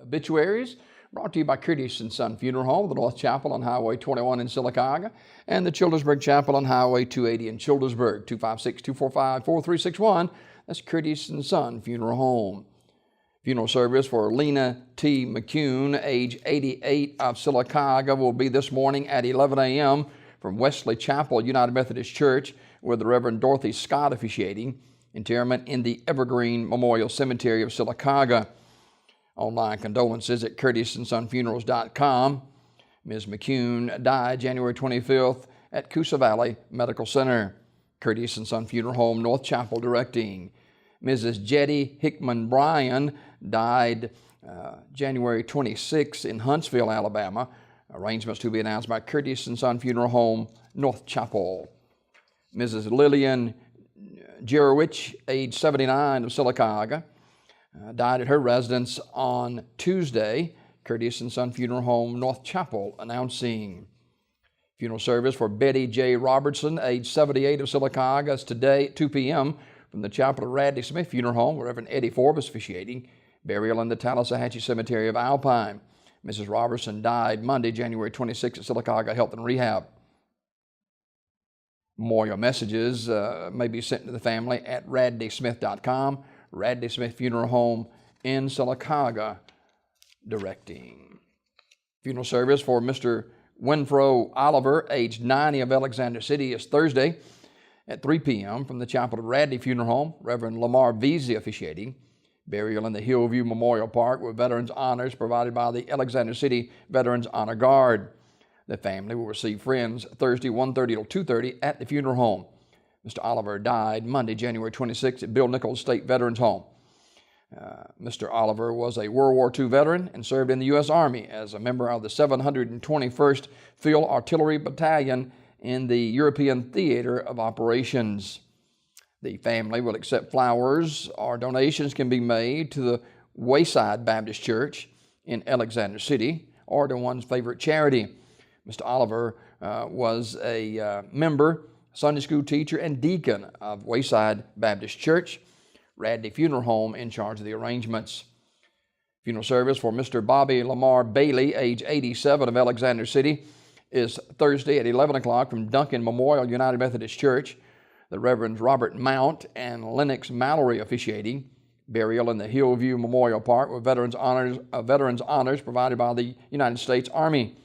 Obituaries, brought to you by Curtis & Son Funeral Home, the North Chapel on Highway 21 in Sylacauga, and the Childersburg Chapel on Highway 280 in Childersburg, 256-245-4361. That's Curtis & Son Funeral Home. Funeral service for Lena T. McCune, age 88, of Sylacauga, will be this morning at 11 a.m. from Wesley Chapel United Methodist Church, with the Reverend Dorothy Scott officiating. Interment in the Evergreen Memorial Cemetery of Sylacauga. Online condolences at curtissonsonfunerals.com. Ms. McCune died January 25th at Coosa Valley Medical Center. Curtis & Son Funeral Home, North Chapel, directing. Mrs. Jetty Hickman Bryan died January 26th in Huntsville, Alabama. Arrangements to be announced by Curtis & Son Funeral Home, North Chapel. Mrs. Lillian Jerowich, age 79, of Sylacauga, died at her residence on Tuesday. Curtis & Son Funeral Home, North Chapel, announcing. Funeral service for Betty J. Robertson, age 78, of Sylacauga, is today at 2 p.m. from the chapel of Radley Smith Funeral Home, where Reverend Eddie Forbes officiating. Burial in the Tallahatchie Cemetery of Alpine. Mrs. Robertson died Monday, January 26th at Sylacauga Health and Rehab. Memorial messages may be sent to the family at radleysmith.com. Radley Smith Funeral Home in Sylacauga, directing. Funeral service for Mr. Winfro Oliver, age 90, of Alexander City, is Thursday at 3 p.m. from the chapel of Radley Funeral Home. Reverend Lamar Veazey officiating. Burial in the Hillview Memorial Park with veterans honors provided by the Alexander City Veterans Honor Guard. The family will receive friends Thursday 1:30 till 2:30 at the funeral home. Mr. Oliver died Monday, January 26th at Bill Nichols State Veterans Home. Mr. Oliver was a World War II veteran and served in the U.S. Army as a member of the 721st Field Artillery Battalion in the European Theater of Operations. The family will accept flowers, or donations can be made to the Wayside Baptist Church in Alexander City or to one's favorite charity. Mr. Oliver was a member, Sunday school teacher, and deacon of Wayside Baptist Church. Radley Funeral Home in charge of the arrangements. Funeral service for Mr. Bobby Lamar Bailey, age 87, of Alexander City, is Thursday at 11 o'clock from Duncan Memorial United Methodist Church. The Reverends Robert Mount and Lennox Mallory officiating. Burial in the Hillview Memorial Park with veterans honors provided by the United States Army.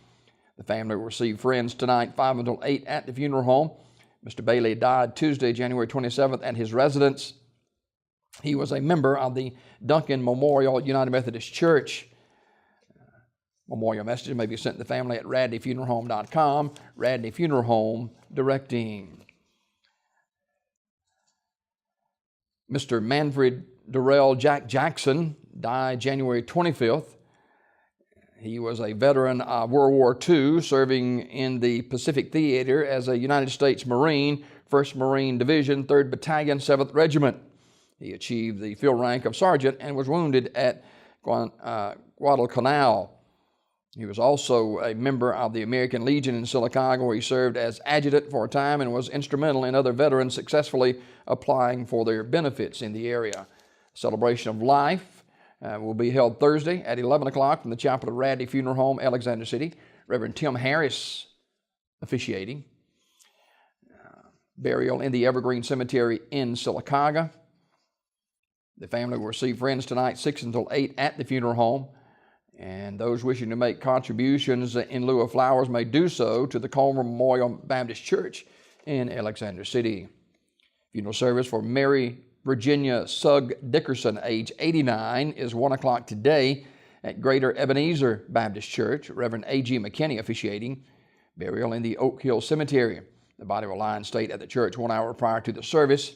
The family will receive friends tonight, 5 until 8, at the funeral home. Mr. Bailey died Tuesday, January 27th, at his residence. He was a member of the Duncan Memorial United Methodist Church. Memorial messages may be sent to the family at radleyfuneralhome.com. Radley Funeral Home, directing. Mr. Manfred Durrell Jack Jackson died January 25th. He was a veteran of World War II, serving in the Pacific Theater as a United States Marine, 1st Marine Division, 3rd Battalion, 7th Regiment. He achieved the field rank of sergeant and was wounded at Guadalcanal. He was also a member of the American Legion in Sylacauga, where he served as adjutant for a time and was instrumental in other veterans successfully applying for their benefits in the area. Celebration of Life will be held Thursday at 11 o'clock from the chapel of Radley Funeral Home, Alexander City. Reverend Tim Harris officiating. Burial in the Evergreen Cemetery in Sylacauga. The family will receive friends tonight, 6 until 8, at the funeral home. And those wishing to make contributions in lieu of flowers may do so to the Coleman Memorial Baptist Church in Alexander City. Funeral service for Mary Virginia Sugg Dickerson, age 89, is 1 o'clock today at Greater Ebenezer Baptist Church. Reverend A.G. McKinney officiating. Burial in the Oak Hill Cemetery. The body will lie in state at the church 1 hour prior to the service.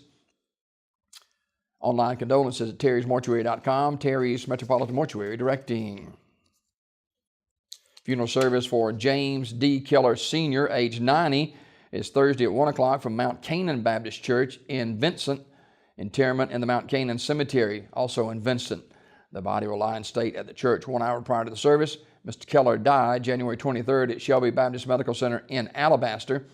Online condolences at terrysmortuary.com. Terry's Metropolitan Mortuary, directing. Funeral service for James D. Keller Sr., age 90, is Thursday at 1 o'clock from Mount Canaan Baptist Church in Vincent. Interment in the Mount Canaan Cemetery, also in Vincent. The body will lie in state at the church 1 hour prior to the service. Mr. Keller died January 23rd at Shelby Baptist Medical Center in Alabaster.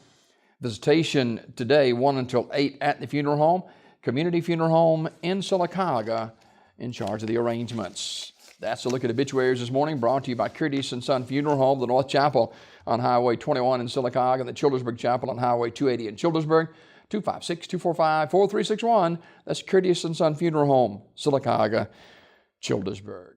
Visitation today, 1 until 8, at the funeral home. Community Funeral Home in Sylacauga in charge of the arrangements. That's a look at obituaries this morning, brought to you by Curtis & Son Funeral Home, the North Chapel on Highway 21 in Sylacauga, and the Childersburg Chapel on Highway 280 in Childersburg. 256-245-4361. That's Curtis & Son Funeral Home, Sylacauga, Childersburg.